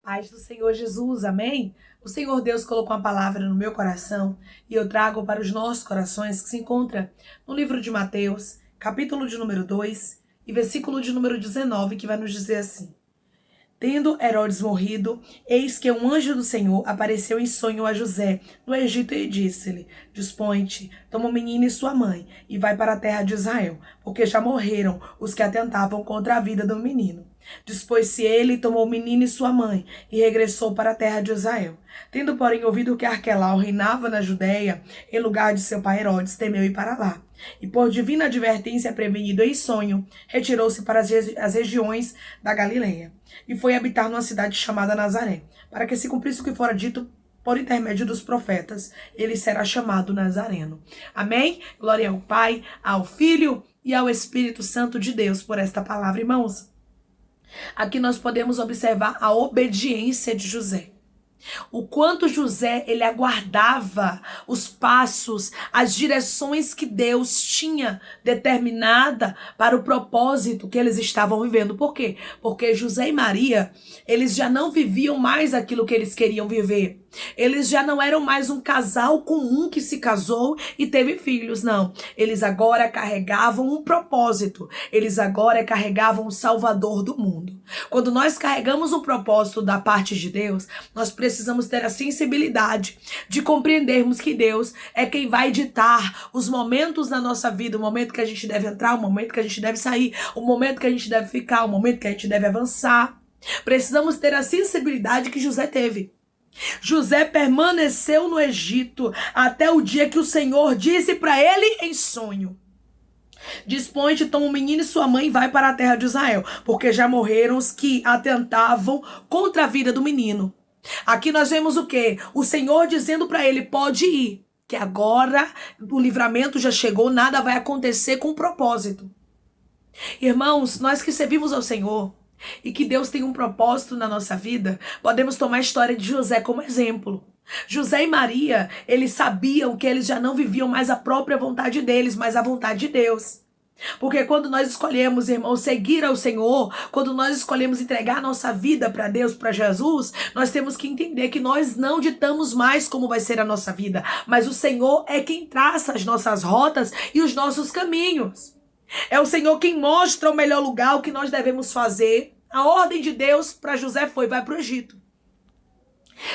Paz do Senhor Jesus, amém? O Senhor Deus colocou uma palavra no meu coração e eu trago para os nossos corações que se encontra no livro de Mateus, capítulo de número 2 e versículo de número 19, que vai nos dizer assim: Tendo Herodes morrido, eis que um anjo do Senhor apareceu em sonho a José, no Egito, e disse-lhe: Dispõe-te, toma o menino e sua mãe, e vai para a terra de Israel, porque já morreram os que atentavam contra a vida do menino. Dispôs-se ele, tomou o menino e sua mãe, e regressou para a terra de Israel. Tendo, porém, ouvido que Arquelau reinava na Judéia, em lugar de seu pai Herodes, temeu ir para lá. E por divina advertência, prevenido em sonho, retirou-se para as regiões da Galileia, e foi habitar numa cidade chamada Nazaré, para que se cumprisse o que fora dito por intermédio dos profetas: ele será chamado Nazareno. Amém? Glória ao Pai, ao Filho e ao Espírito Santo de Deus por esta palavra, irmãos. Aqui nós podemos observar a obediência de José. O quanto José, ele aguardava os passos, as direções que Deus tinha determinada para o propósito que eles estavam vivendo. Por quê? Porque José e Maria, eles já não viviam mais aquilo que eles queriam viver. Eles já não eram mais um casal comum que se casou e teve filhos, não. Eles agora carregavam um propósito. Eles agora carregavam o Salvador do mundo. Quando nós carregamos um propósito da parte de Deus, nós precisamos ter a sensibilidade de compreendermos que Deus é quem vai ditar os momentos da nossa vida, o momento que a gente deve entrar, o momento que a gente deve sair, o momento que a gente deve ficar, o momento que a gente deve avançar. Precisamos ter a sensibilidade que José teve. José permaneceu no Egito até o dia que o Senhor disse para ele em sonho: Dispõe-te, toma o menino e sua mãe e vai para a terra de Israel, porque já morreram os que atentavam contra a vida do menino. Aqui nós vemos o quê? O Senhor dizendo para ele: pode ir, que agora o livramento já chegou, nada vai acontecer com propósito. Irmãos, nós que servimos ao Senhor e que Deus tem um propósito na nossa vida, podemos tomar a história de José como exemplo. José e Maria, eles sabiam que eles já não viviam mais a própria vontade deles, mas a vontade de Deus. Porque quando nós escolhemos, irmãos, seguir ao Senhor, quando nós escolhemos entregar nossa vida para Deus, para Jesus, nós temos que entender que nós não ditamos mais como vai ser a nossa vida, mas o Senhor é quem traça as nossas rotas e os nossos caminhos. É o Senhor quem mostra o melhor lugar, o que nós devemos fazer. A ordem de Deus para José foi: vai para o Egito.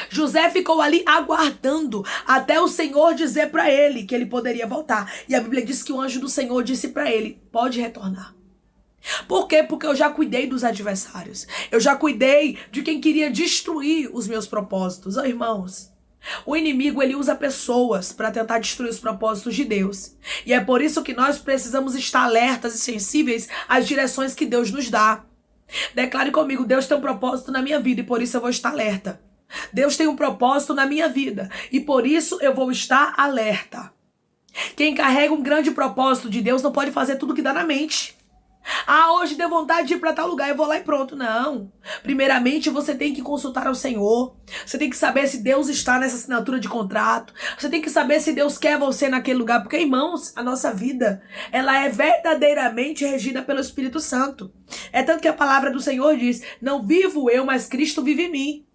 José ficou ali aguardando até o Senhor dizer para ele que ele poderia voltar. E a Bíblia diz que o anjo do Senhor disse para ele: pode retornar. Por quê? Porque eu já cuidei dos adversários. Eu já cuidei de quem queria destruir os meus propósitos. Oh, irmãos, o inimigo, ele usa pessoas para tentar destruir os propósitos de Deus. E é por isso que nós precisamos estar alertas e sensíveis às direções que Deus nos dá. Declare comigo: Deus tem um propósito na minha vida e por isso eu vou estar alerta. Deus tem um propósito na minha vida e por isso eu vou estar alerta. Quem carrega um grande propósito de Deus não pode fazer tudo que dá na mente. Hoje deu vontade de ir para tal lugar, eu vou lá e pronto. Não. Primeiramente, você tem que consultar ao Senhor. Você tem que saber se Deus está nessa assinatura de contrato. Você tem que saber se Deus quer você naquele lugar. Porque, irmãos, a nossa vida, ela é verdadeiramente regida pelo Espírito Santo. É tanto que a palavra do Senhor diz: não vivo eu, mas Cristo vive em mim.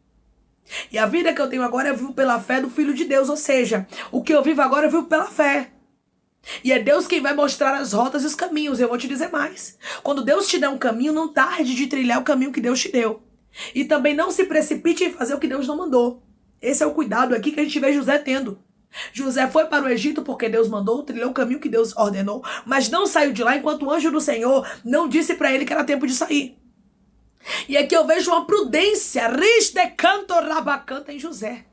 E a vida que eu tenho agora eu vivo pela fé do Filho de Deus. Ou seja, o que eu vivo agora eu vivo pela fé. E é Deus quem vai mostrar as rotas e os caminhos. Eu vou te dizer mais: quando Deus te der um caminho, não tarde de trilhar o caminho que Deus te deu. E também não se precipite em fazer o que Deus não mandou. Esse é o cuidado aqui que a gente vê José tendo. José foi para o Egito porque Deus mandou, trilhou o caminho que Deus ordenou, mas não saiu de lá enquanto o anjo do Senhor não disse para ele que era tempo de sair. E aqui eu vejo uma prudência, em José.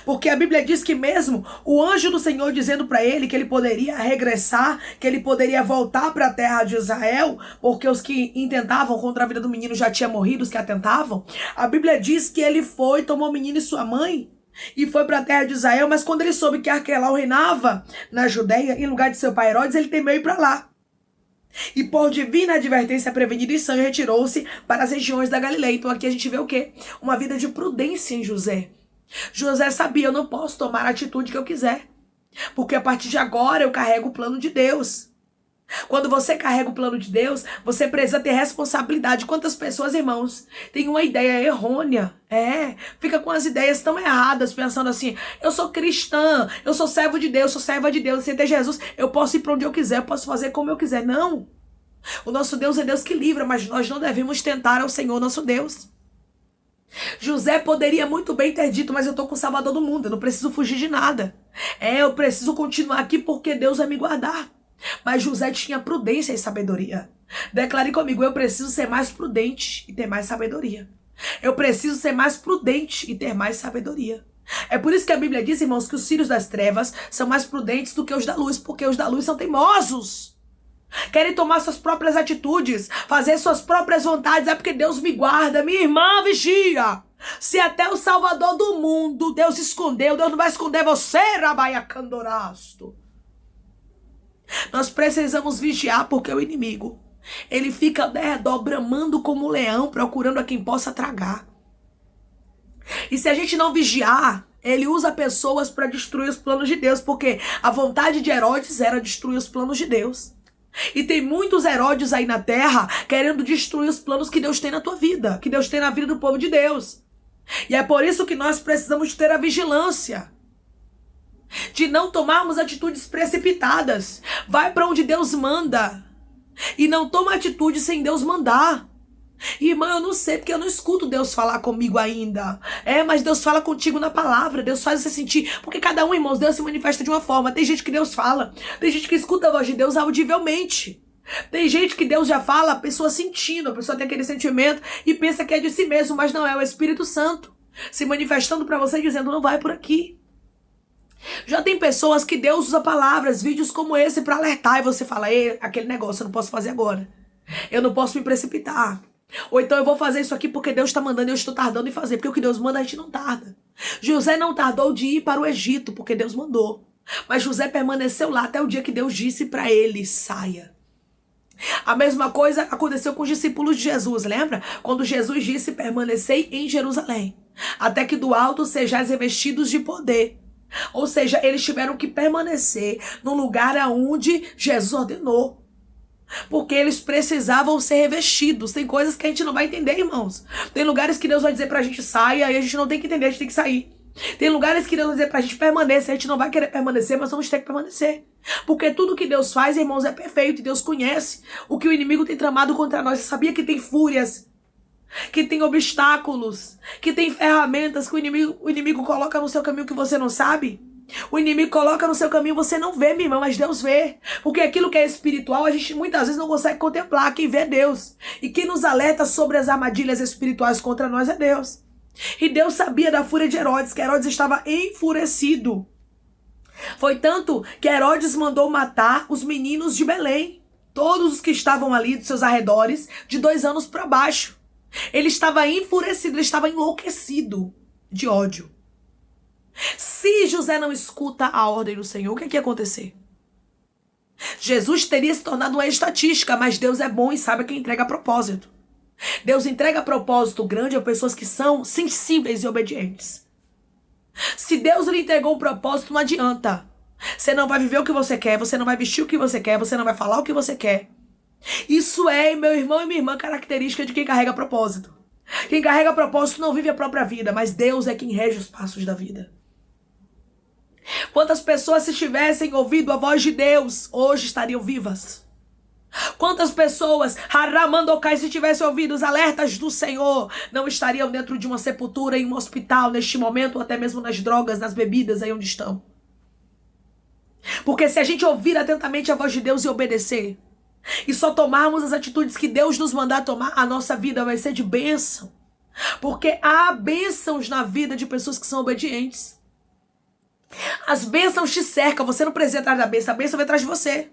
Porque a Bíblia diz que mesmo o anjo do Senhor dizendo para ele que ele poderia regressar, que ele poderia voltar para a terra de Israel, porque os que intentavam contra a vida do menino já tinham morrido, os que atentavam. A Bíblia diz que ele foi, tomou o menino e sua mãe e foi para a terra de Israel, mas quando ele soube que Arquelau reinava na Judéia, em lugar de seu pai Herodes, ele temeu ir para lá. E por divina advertência prevenida em sonho, retirou-se para as regiões da Galileia. Então aqui a gente vê o quê? Uma vida de prudência em José. José sabia: eu não posso tomar a atitude que eu quiser, porque a partir de agora eu carrego o plano de Deus. Quando você carrega o plano de Deus, você precisa ter responsabilidade. Quantas pessoas, irmãos, têm uma ideia errônea? Fica com as ideias tão erradas, pensando assim, eu sou cristã, eu sou servo de Deus, sou serva de Deus, sem ter Jesus, eu posso ir para onde eu quiser, eu posso fazer como eu quiser. Não. O nosso Deus é Deus que livra, mas nós não devemos tentar ao Senhor nosso Deus. José poderia muito bem ter dito, mas eu estou com o Salvador do mundo, eu não preciso fugir de nada. Eu preciso continuar aqui porque Deus vai me guardar. Mas José tinha prudência e sabedoria. Declare comigo, eu preciso ser mais prudente e ter mais sabedoria. Eu preciso ser mais prudente e ter mais sabedoria. É por isso que a Bíblia diz, irmãos, que os filhos das trevas são mais prudentes do que os da luz, porque os da luz são teimosos. Querem tomar suas próprias atitudes, fazer suas próprias vontades, é porque Deus me guarda. Minha irmã, vigia. Se até o Salvador do mundo Deus escondeu, Deus não vai esconder você, Rabaia Candorasto. Nós precisamos vigiar porque o inimigo, ele fica ao redor bramando como um leão, procurando a quem possa tragar. E se a gente não vigiar, ele usa pessoas para destruir os planos de Deus, porque a vontade de Herodes era destruir os planos de Deus. E tem muitos Herodes aí na terra querendo destruir os planos que Deus tem na tua vida, que Deus tem na vida do povo de Deus. E é por isso que nós precisamos ter a vigilância de não tomarmos atitudes precipitadas. Vai para onde Deus manda e não toma atitude sem Deus mandar. Irmã, eu não sei porque eu não escuto Deus falar comigo ainda. Mas Deus fala contigo na palavra. Deus faz você sentir. Porque cada um, irmãos, Deus se manifesta de uma forma. Tem gente que Deus fala, tem gente que escuta a voz de Deus audivelmente. Tem gente que Deus já fala, a pessoa sentindo, a pessoa tem aquele sentimento e pensa que é de si mesmo, mas não, é o Espírito Santo se manifestando para você, dizendo, não vai por aqui. Já tem pessoas que Deus usa palavras, vídeos como esse para alertar, e você fala, aquele negócio eu não posso fazer agora, eu não posso me precipitar, ou então eu vou fazer isso aqui porque Deus está mandando e eu estou tardando em fazer, porque o que Deus manda a gente não tarda. José não tardou de ir para o Egito porque Deus mandou, mas José permaneceu lá até o dia que Deus disse para ele, saia. A mesma coisa aconteceu com os discípulos de Jesus, lembra? Quando Jesus disse, permanecei em Jerusalém, até que do alto sejais revestidos de poder. Ou seja, eles tiveram que permanecer no lugar aonde Jesus ordenou, porque eles precisavam ser revestidos. Tem coisas que a gente não vai entender, irmãos. Tem lugares que Deus vai dizer pra gente saia e a gente não tem que entender, a gente tem que sair. Tem lugares que Deus vai dizer pra gente permaneça, a gente não vai querer permanecer, mas vamos ter que permanecer. Porque tudo que Deus faz, irmãos, é perfeito, e Deus conhece o que o inimigo tem tramado contra nós. Você sabia que tem fúrias, que tem obstáculos, que tem ferramentas que o inimigo coloca no seu caminho que você não sabe? O inimigo coloca no seu caminho, você não vê, minha irmã, mas Deus vê. Porque aquilo que é espiritual, a gente muitas vezes não consegue contemplar. Quem vê é Deus. E quem nos alerta sobre as armadilhas espirituais contra nós é Deus. E Deus sabia da fúria de Herodes, que Herodes estava enfurecido. Foi tanto que Herodes mandou matar os meninos de Belém, todos os que estavam ali dos seus arredores, de 2 anos para baixo. Ele estava enfurecido, ele estava enlouquecido de ódio. Se José não escuta a ordem do Senhor, o que ia acontecer? Jesus teria se tornado uma estatística, mas Deus é bom e sabe quem entrega a propósito. Deus entrega propósito grande a pessoas que são sensíveis e obedientes. Se Deus lhe entregou um propósito, não adianta. Você não vai viver o que você quer, você não vai vestir o que você quer, você não vai falar o que você quer. Isso é, meu irmão e minha irmã, característica de quem carrega propósito. Quem carrega propósito não vive a própria vida, mas Deus é quem rege os passos da vida. Quantas pessoas, se tivessem ouvido a voz de Deus, hoje estariam vivas? Quantas pessoas, Haramandokai, se tivessem ouvido os alertas do Senhor, não estariam dentro de uma sepultura, em um hospital, neste momento, ou até mesmo nas drogas, nas bebidas, aí onde estão? Porque se a gente ouvir atentamente a voz de Deus e obedecer, e só tomarmos as atitudes que Deus nos mandar tomar, a nossa vida vai ser de bênção. Porque há bênçãos na vida de pessoas que são obedientes. As bênçãos te cercam, você não precisa ir atrás da bênção, a bênção vem atrás de você.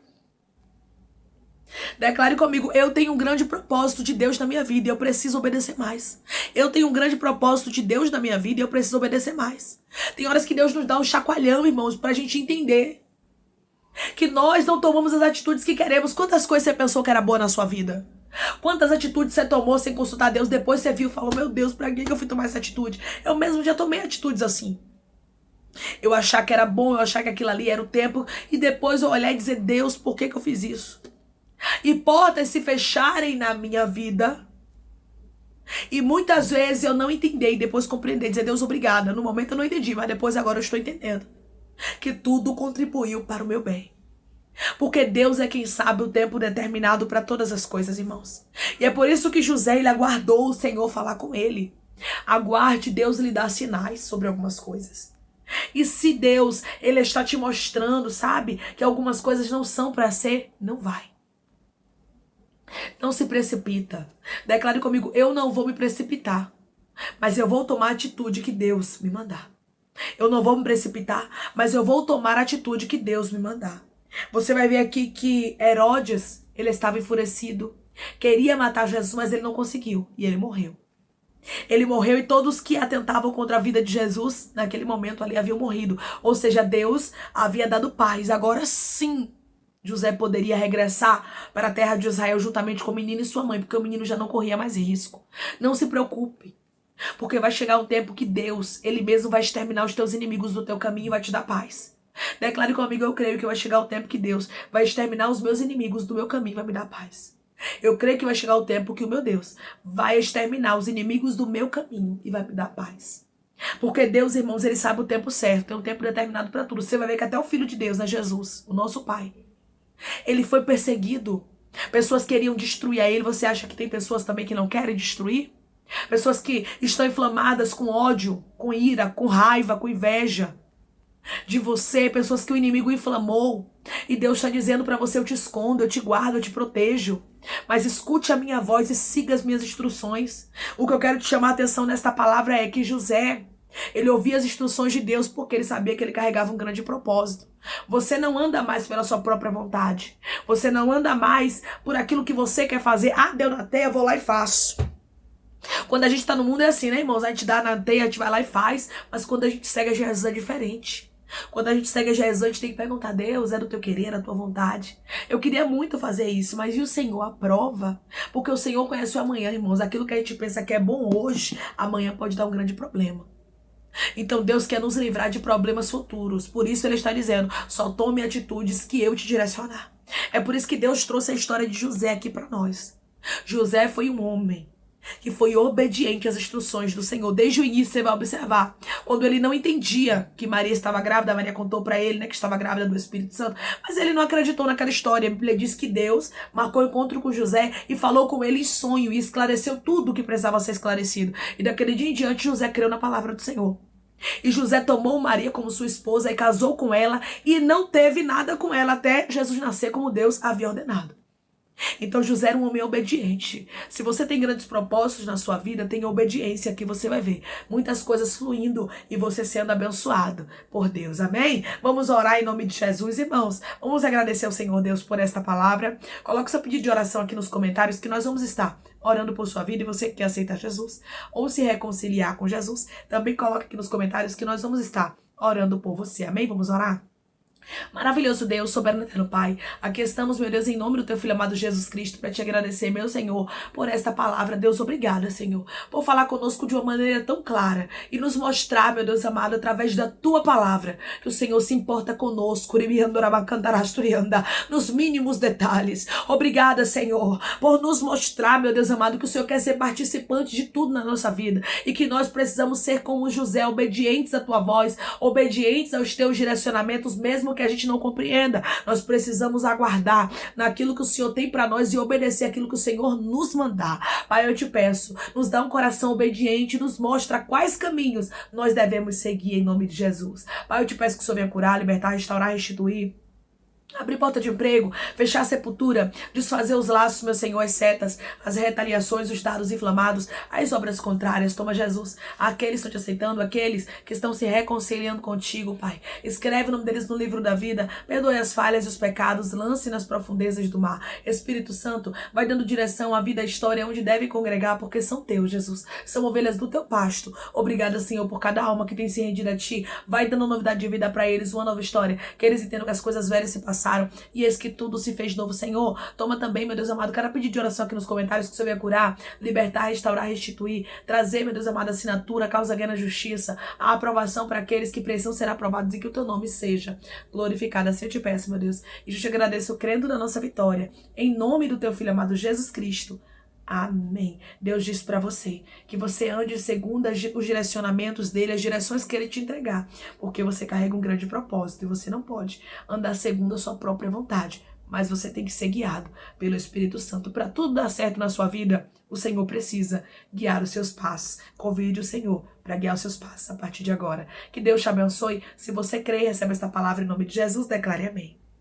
Declare comigo, eu tenho um grande propósito de Deus na minha vida e eu preciso obedecer mais. Eu tenho um grande propósito de Deus na minha vida e eu preciso obedecer mais. Tem horas que Deus nos dá um chacoalhão, irmãos, pra gente entender que nós não tomamos as atitudes que queremos. Quantas coisas você pensou que era boa na sua vida? Quantas atitudes você tomou sem consultar Deus? Depois você viu e falou, meu Deus, pra que eu fui tomar essa atitude? Eu mesmo já tomei atitudes assim. Eu achar que era bom, eu achar que aquilo ali era o tempo, e depois eu olhar e dizer, Deus, por que eu fiz isso? e portas se fecharem na minha vida. E muitas vezes eu não entendi e depois compreendi, dizer Deus obrigada. No momento eu não entendi, mas depois agora eu estou entendendo que tudo contribuiu para o meu bem. Porque Deus é quem sabe o tempo determinado para todas as coisas, irmãos. E é por isso que José, ele aguardou o Senhor falar com ele. Aguarde, Deus lhe dá sinais sobre algumas coisas. E se Deus, ele está te mostrando, sabe, que algumas coisas não são para ser, não vai. Não se precipita. Declare comigo, eu não vou me precipitar, mas eu vou tomar a atitude que Deus me mandar. Eu não vou me precipitar, mas eu vou tomar a atitude que Deus me mandar. Você vai ver aqui que Herodes, ele estava enfurecido, queria matar Jesus, mas ele não conseguiu, e ele morreu. Ele morreu e todos que atentavam contra a vida de Jesus, naquele momento ali, haviam morrido. Ou seja, Deus havia dado paz. Agora sim, José poderia regressar para a terra de Israel juntamente com o menino e sua mãe, porque o menino já não corria mais risco. Não se preocupe, porque vai chegar um tempo que Deus, ele mesmo vai exterminar os teus inimigos do teu caminho e vai te dar paz. Declare comigo, eu creio que vai chegar o tempo que Deus vai exterminar os meus inimigos do meu caminho e vai me dar paz. Eu creio que vai chegar o tempo que o meu Deus vai exterminar os inimigos do meu caminho e vai me dar paz. Porque Deus, irmãos, ele sabe o tempo certo, tem um tempo determinado para tudo. Você vai ver que até o Filho de Deus, né, Jesus, o nosso Pai, ele foi perseguido. Pessoas queriam destruir a ele. Você acha que tem pessoas também que não querem destruir? Pessoas que estão inflamadas com ódio, com ira, com raiva, com inveja de você, pessoas que o inimigo inflamou. E Deus está dizendo para você, eu te escondo, eu te guardo, eu te protejo. Mas escute a minha voz e siga as minhas instruções. O que eu quero te chamar a atenção nesta palavra é que José, ele ouvia as instruções de Deus porque ele sabia que ele carregava um grande propósito. Você não anda mais pela sua própria vontade. Você não anda mais por aquilo que você quer fazer. Ah, deu na teia, eu vou lá e faço. Quando a gente está no mundo é assim, né, irmãos? A gente dá na teia, a gente vai lá e faz. Mas quando a gente segue a Jesus é diferente. Quando a gente segue a Jesus, a gente tem que perguntar, Deus, é do teu querer, é da tua vontade? Eu queria muito fazer isso, mas e o Senhor aprova? Porque o Senhor conhece o amanhã, irmãos. Aquilo que a gente pensa que é bom hoje, amanhã pode dar um grande problema. Então Deus quer nos livrar de problemas futuros. Por isso ele está dizendo, só tome atitudes que eu te direcionar. É por isso que Deus trouxe a história de José aqui para nós. José foi um homem que foi obediente às instruções do Senhor. Desde o início você vai observar. Quando ele não entendia que Maria estava grávida, Maria contou para ele, né, que estava grávida do Espírito Santo, mas ele não acreditou naquela história. A Bíblia diz que Deus marcou o encontro com José e falou com ele em sonho e esclareceu tudo o que precisava ser esclarecido. E daquele dia em diante José creu na palavra do Senhor. E José tomou Maria como sua esposa e casou com ela e não teve nada com ela até Jesus nascer como Deus havia ordenado. Então José era um homem obediente. Se você tem grandes propósitos na sua vida, tenha obediência que você vai ver muitas coisas fluindo e você sendo abençoado por Deus, amém? Vamos orar em nome de Jesus, irmãos. Vamos agradecer ao Senhor Deus por esta palavra. Coloque seu pedido de oração aqui nos comentários que nós vamos estar orando por sua vida. E você que quer aceitar Jesus ou se reconciliar com Jesus, também coloque aqui nos comentários que nós vamos estar orando por você, amém? Vamos orar? Maravilhoso Deus, soberano eterno Pai, aqui estamos, meu Deus, em nome do teu Filho amado Jesus Cristo, para te agradecer, meu Senhor, por esta palavra. Deus, obrigada, Senhor, por falar conosco de uma maneira tão clara e nos mostrar, meu Deus amado, através da tua palavra, que o Senhor se importa conosco, nos mínimos detalhes. Obrigada, Senhor, por nos mostrar, meu Deus amado, que o Senhor quer ser participante de tudo na nossa vida e que nós precisamos ser como José, obedientes à tua voz, obedientes aos teus direcionamentos, mesmo que a gente não compreenda. Nós precisamos aguardar naquilo que o Senhor tem para nós e obedecer aquilo que o Senhor nos mandar. Pai, eu te peço, nos dá um coração obediente, nos mostra quais caminhos nós devemos seguir em nome de Jesus. Pai, eu te peço que o Senhor venha curar, libertar, restaurar, restituir, abrir porta de emprego, fechar a sepultura, desfazer os laços, meu Senhor, as setas, as retaliações, os dardos inflamados, as obras contrárias. Toma, Jesus, aqueles que estão te aceitando, aqueles que estão se reconciliando contigo, Pai. Escreve o nome deles no livro da vida, perdoe as falhas e os pecados, lance nas profundezas do mar. Espírito Santo, vai dando direção à vida, à história, onde deve congregar, porque são teus, Jesus. São ovelhas do teu pasto. Obrigada, Senhor, por cada alma que tem se rendido a ti. Vai dando novidade de vida para eles, uma nova história, que eles entendam que as coisas velhas se passaram passaram e eis que tudo se fez novo, Senhor. Toma também, meu Deus amado, cada pedido de oração aqui nos comentários que o Senhor venha curar, libertar, restaurar, restituir, trazer, meu Deus amado, assinatura, causa ganha na justiça, a aprovação para aqueles que precisam ser aprovados e que o teu nome seja glorificado. Assim eu te peço, meu Deus, e eu te agradeço crendo na nossa vitória, em nome do teu Filho amado Jesus Cristo. Amém. Deus diz para você que você ande segundo os direcionamentos dele, as direções que ele te entregar, porque você carrega um grande propósito e você não pode andar segundo a sua própria vontade, mas você tem que ser guiado pelo Espírito Santo. Para tudo dar certo na sua vida, o Senhor precisa guiar os seus passos. Convide o Senhor para guiar os seus passos a partir de agora. Que Deus te abençoe. Se você crê e recebe esta palavra em nome de Jesus, declare amém.